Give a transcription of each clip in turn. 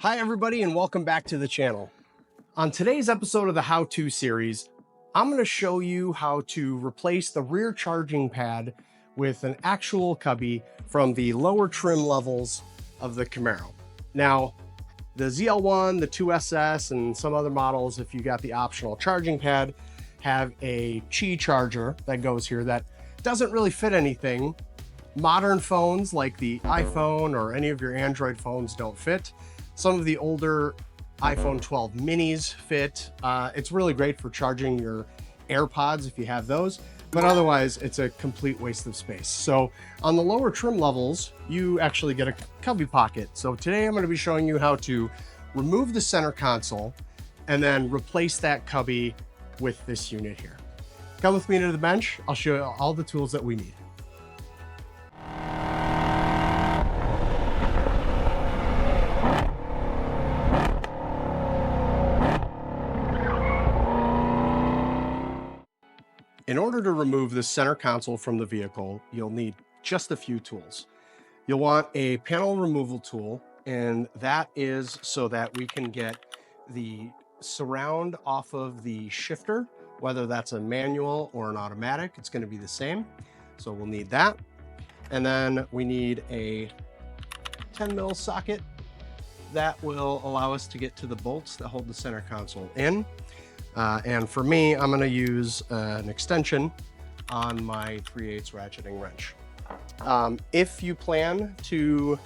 Hi everybody and welcome back to the channel. On today's episode of the how-to series, I'm going to show you how to replace the rear charging pad with an actual cubby from the lower trim levels of the Camaro. Now, the ZL1, the 2SS, and some other models, if you got the optional charging pad, have a Qi charger that goes here that doesn't really fit anything. Modern phones like the iPhone or any of your Android phones don't fit. Some of the older iPhone 12 minis fit. It's really great for charging your AirPods if you have those, but otherwise it's a complete waste of space. So on the lower trim levels, you actually get a cubby pocket. So today I'm going to be showing you how to remove the center console and then replace that cubby with this unit here. Come with me to the bench. I'll show you all the tools that we need. In order to remove the center console from the vehicle, you'll need just a few tools. You'll want a panel removal tool, and that is so that we can get the surround off of the shifter, whether that's a manual or an automatic, it's going to be the same. So we'll need that. And then we need a 10 mil socket that will allow us to get to the bolts that hold the center console in. And for me, I'm going to use an extension on my 3/8 ratcheting wrench. If you plan to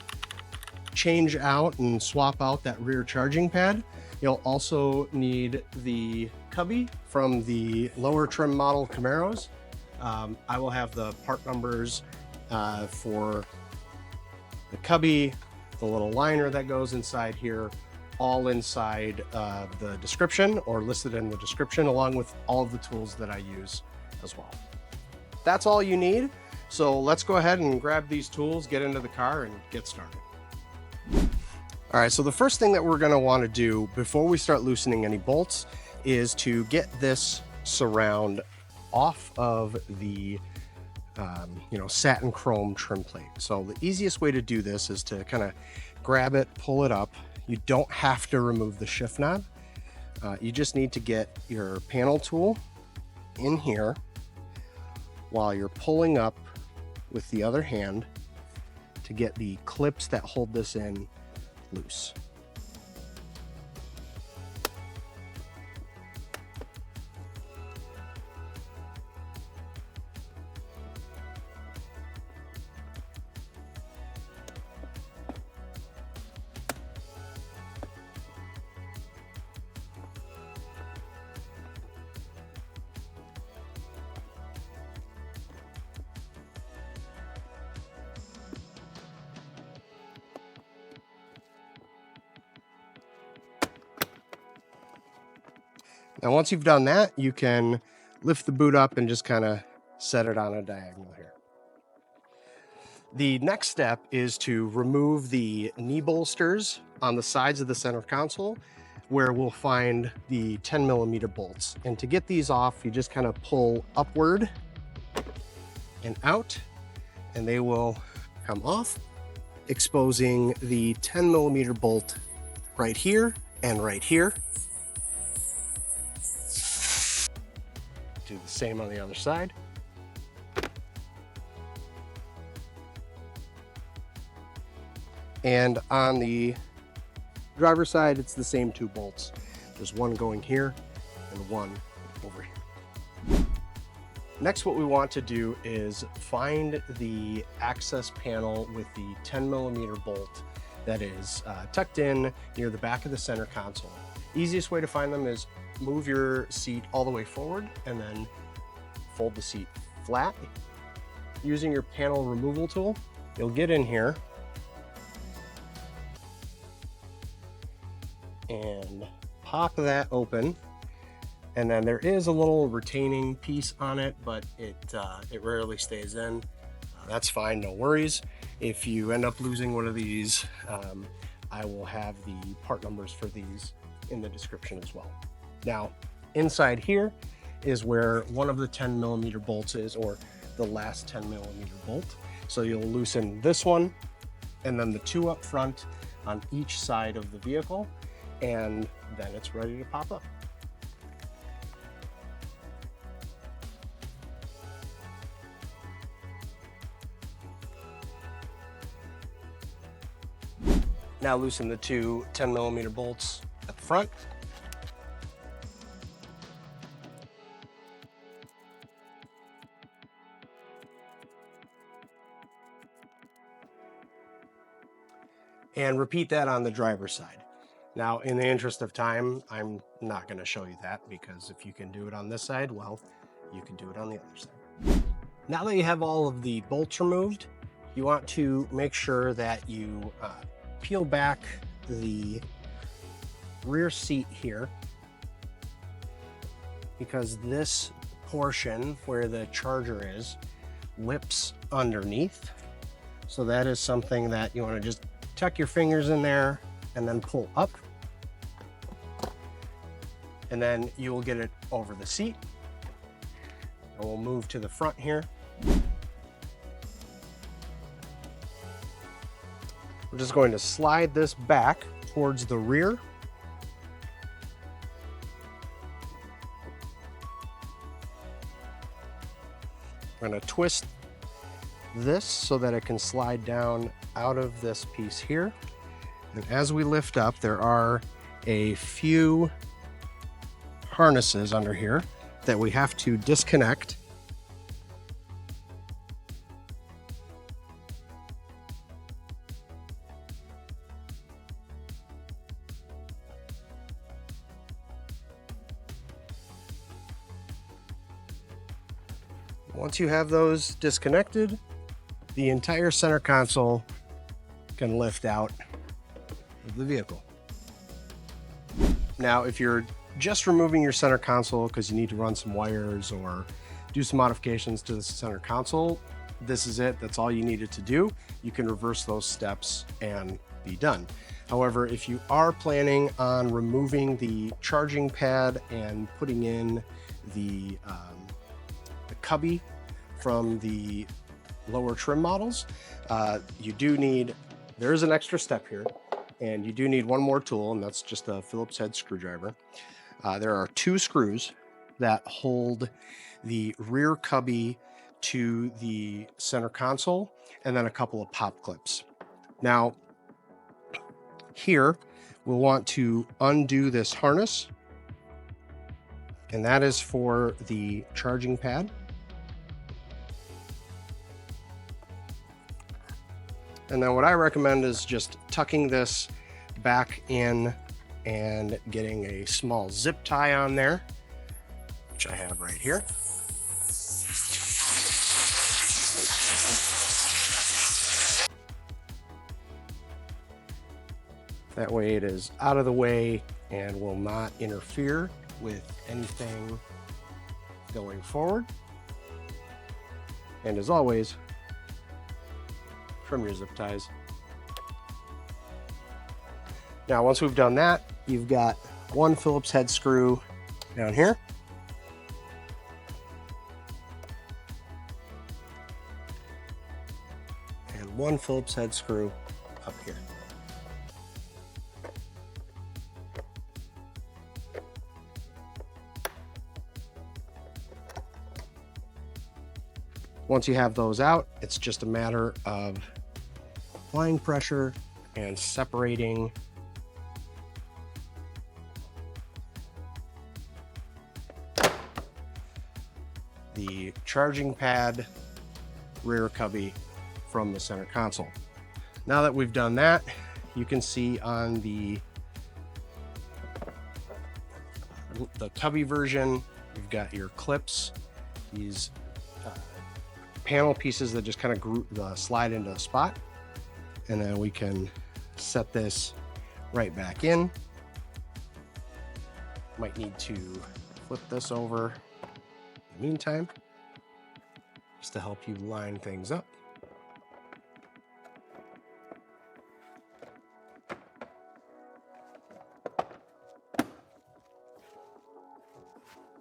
change out and swap out that rear charging pad, you'll also need the cubby from the lower trim model Camaros. I will have the part numbers for the cubby, the little liner that goes inside here, all inside the description or listed in the description, along with all of the tools that I use as well. That's all you need. So let's go ahead and grab these tools, get into the car and get started. All right, so the first thing that we're gonna wanna do before we start loosening any bolts is to get this surround off of the satin chrome trim plate. So the easiest way to do this is to kind of grab it, pull it up. You don't have to remove the shift knob. You just need to get your panel tool in here while you're pulling up with the other hand to get the clips that hold this in loose. Now, once you've done that, you can lift the boot up and just kind of set it on a diagonal here. The next step is to remove the knee bolsters on the sides of the center console, where we'll find the 10 millimeter bolts. And to get these off, you just kind of pull upward and out, and they will come off, exposing the 10 millimeter bolt right here and right here. Do the same on the other side. And on the driver's side, it's the same two bolts. There's one going here and one over here. Next, what we want to do is find the access panel with the 10 millimeter bolt that is tucked in near the back of the center console. Easiest way to find them is move your seat all the way forward and then fold the seat flat. Using your panel removal tool, you'll get in here and pop that open. And then there is a little retaining piece on it, but it rarely stays in. That's fine, no worries. If you end up losing one of these, I will have the part numbers for these in the description as well. Now, inside here is where one of the 10 millimeter bolts is, or the last 10 millimeter bolt. So you'll loosen this one, and then the two up front on each side of the vehicle, and then it's ready to pop up. Now loosen the two 10mm bolts at the front. And repeat that on the driver's side. Now, in the interest of time, I'm not going to show you that, because if you can do it on this side, well, you can do it on the other side. Now that you have all of the bolts removed, you want to make sure that you peel back the rear seat here, because this portion where the charger is lips underneath. So that is something that you want to just tuck your fingers in there and then pull up, and then you will get it over the seat. And we'll move to the front here. We're just going to slide this back towards the rear. We're going to twist this so that it can slide down out of this piece here. And as we lift up, there are a few harnesses under here that we have to disconnect. Once you have those disconnected, the entire center console can lift out of the vehicle. Now, if you're just removing your center console because you need to run some wires or do some modifications to the center console, this is it. That's all you needed to do. You can reverse those steps and be done. However, if you are planning on removing the charging pad and putting in the cubby from the lower trim models, you do need, there is an extra step here, and you do need one more tool, and that's just a Phillips head screwdriver. There are two screws that hold the rear cubby to the center console, and then a couple of pop clips. Now, here we'll want to undo this harness, and that is for the charging pad. And then what I recommend is just tucking this back in and getting a small zip tie on there, which I have right here. That way it is out of the way and will not interfere with anything going forward. And as always, trim your zip ties. Now, once we've done that, you've got one Phillips head screw down here. And one Phillips head screw up here. Once you have those out, it's just a matter of applying pressure and separating the charging pad rear cubby from the center console. Now that we've done that, you can see on the cubby version, you've got your clips, these panel pieces that just kind of slide into a spot, and then we can set this right back in. Might need to flip this over in the meantime, just to help you line things up.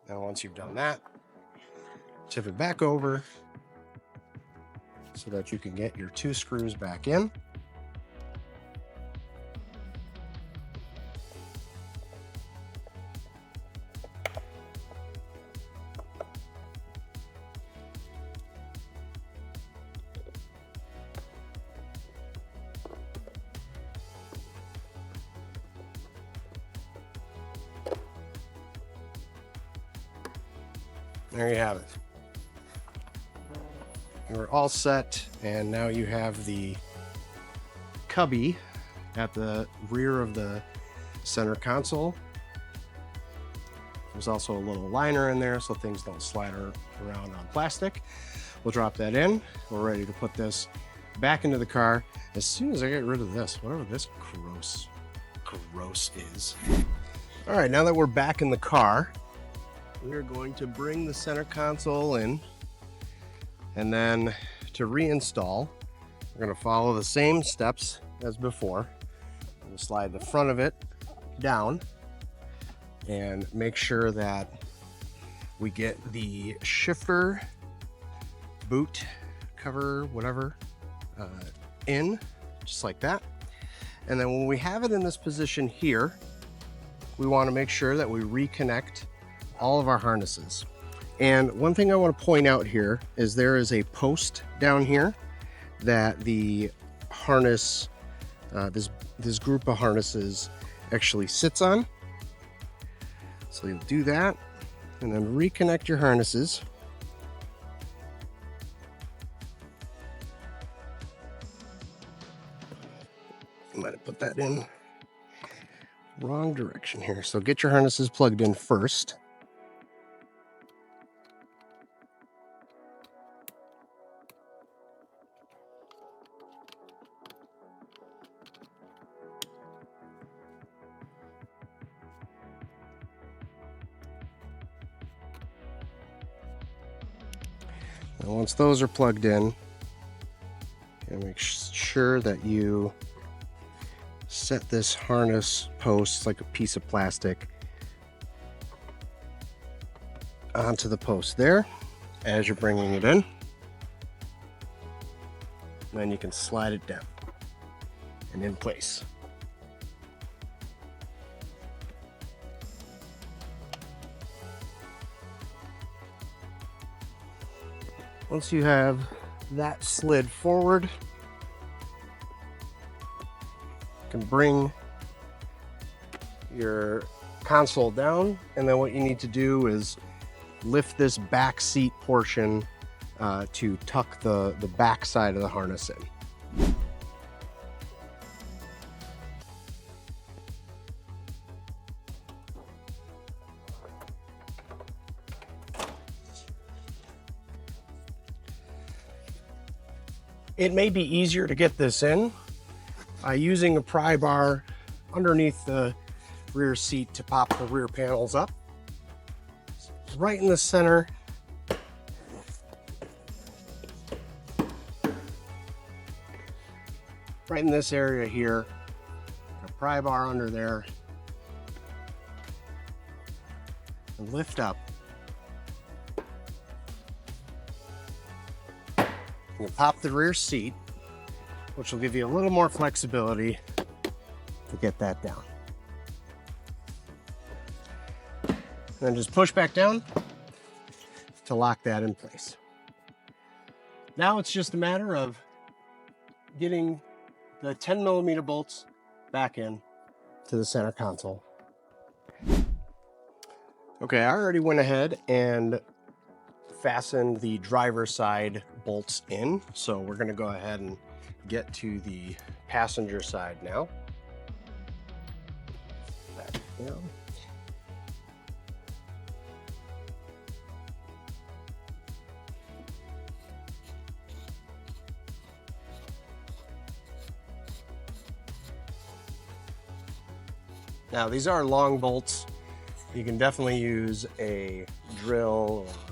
Now, once you've done that, tip it back over so that you can get your two screws back in. There you have it. You're all set, and now you have the cubby at the rear of the center console. There's also a little liner in there so things don't slide around on plastic. We'll drop that in. We're ready to put this back into the car as soon as I get rid of this, whatever this gross is. All right, now that we're back in the car, we're going to bring the center console in, and then to reinstall, we're going to follow the same steps as before. I'm going to slide the front of it down and make sure that we get the shifter, boot cover, whatever, in, just like that. And then when we have it in this position here, we want to make sure that we reconnect all of our harnesses. And one thing I want to point out here is there is a post down here that the harness, this group of harnesses actually sits on. So you'll do that and then reconnect your harnesses. I might have put that in wrong direction here. So get your harnesses plugged in first. And once those are plugged in, and make sure that you set this harness post, like a piece of plastic, onto the post there as you're bringing it in. And then you can slide it down and in place. Once you have that slid forward, you can bring your console down, and then what you need to do is lift this back seat portion to tuck the back side of the harness in. It may be easier to get this in by using a pry bar underneath the rear seat to pop the rear panels up. Right in the center. Right in this area here. A pry bar under there. And lift up. You pop the rear seat, which will give you a little more flexibility to get that down. And then just push back down to lock that in place. Now it's just a matter of getting the 10mm bolts back in to the center console. Okay, I already went ahead and fastened the driver's side bolts in, so we're going to go ahead and get to the passenger side now. Back down. Now these are long bolts. You can definitely use a drill or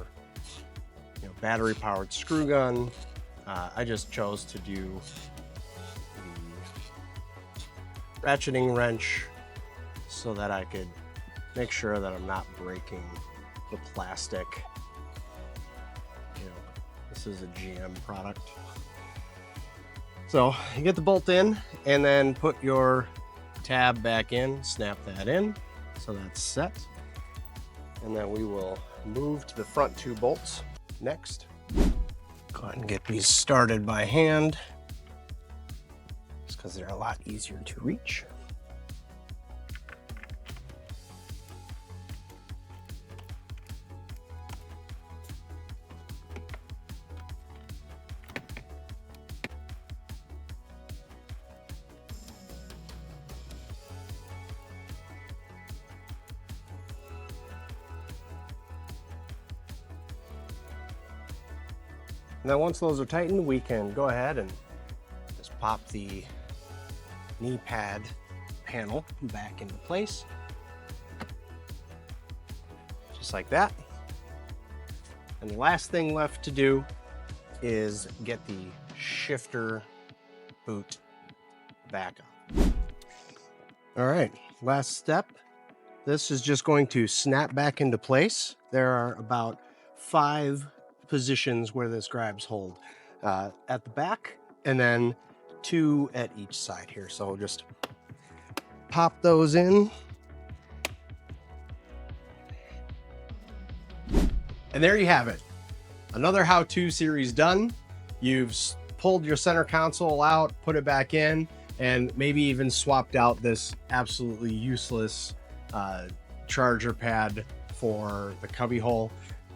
battery powered screw gun. I just chose to do the ratcheting wrench so that I could make sure that I'm not breaking the plastic. This is a GM product. So you get the bolt in and then put your tab back in, snap that in, so that's set. And then we will move to the front two bolts next. Go ahead and get these started by hand, just because they're a lot easier to reach. And then once those are tightened, we can go ahead and just pop the knee pad panel back into place. Just like that. And the last thing left to do is get the shifter boot back up. All right, last step. This is just going to snap back into place. There are about 5 positions where this grabs hold at the back, and then 2 at each side here. So just pop those in. And there you have it. Another how-to series done. You've pulled your center console out, put it back in, and maybe even swapped out this absolutely useless charger pad for the cubby hole.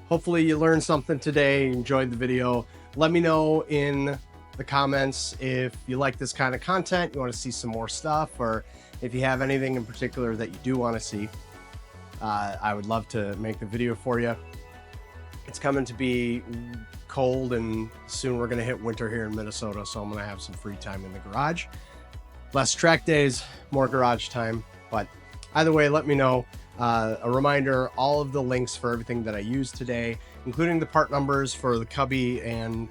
Hopefully you learned something today, enjoyed the video. Let me know in the comments if you like this kind of content, you want to see some more stuff, or if you have anything in particular that you do want to see. I would love to make the video for you. It's coming to be cold, and soon we're going to hit winter here in Minnesota, so I'm going to have some free time in the garage. Less track days, more garage time. But either way, let me know. A reminder, all of the links for everything that I used today, including the part numbers for the cubby and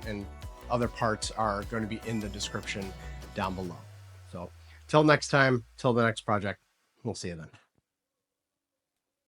other parts, are going to be in the description down below. So till next time, till the next project, we'll see you then.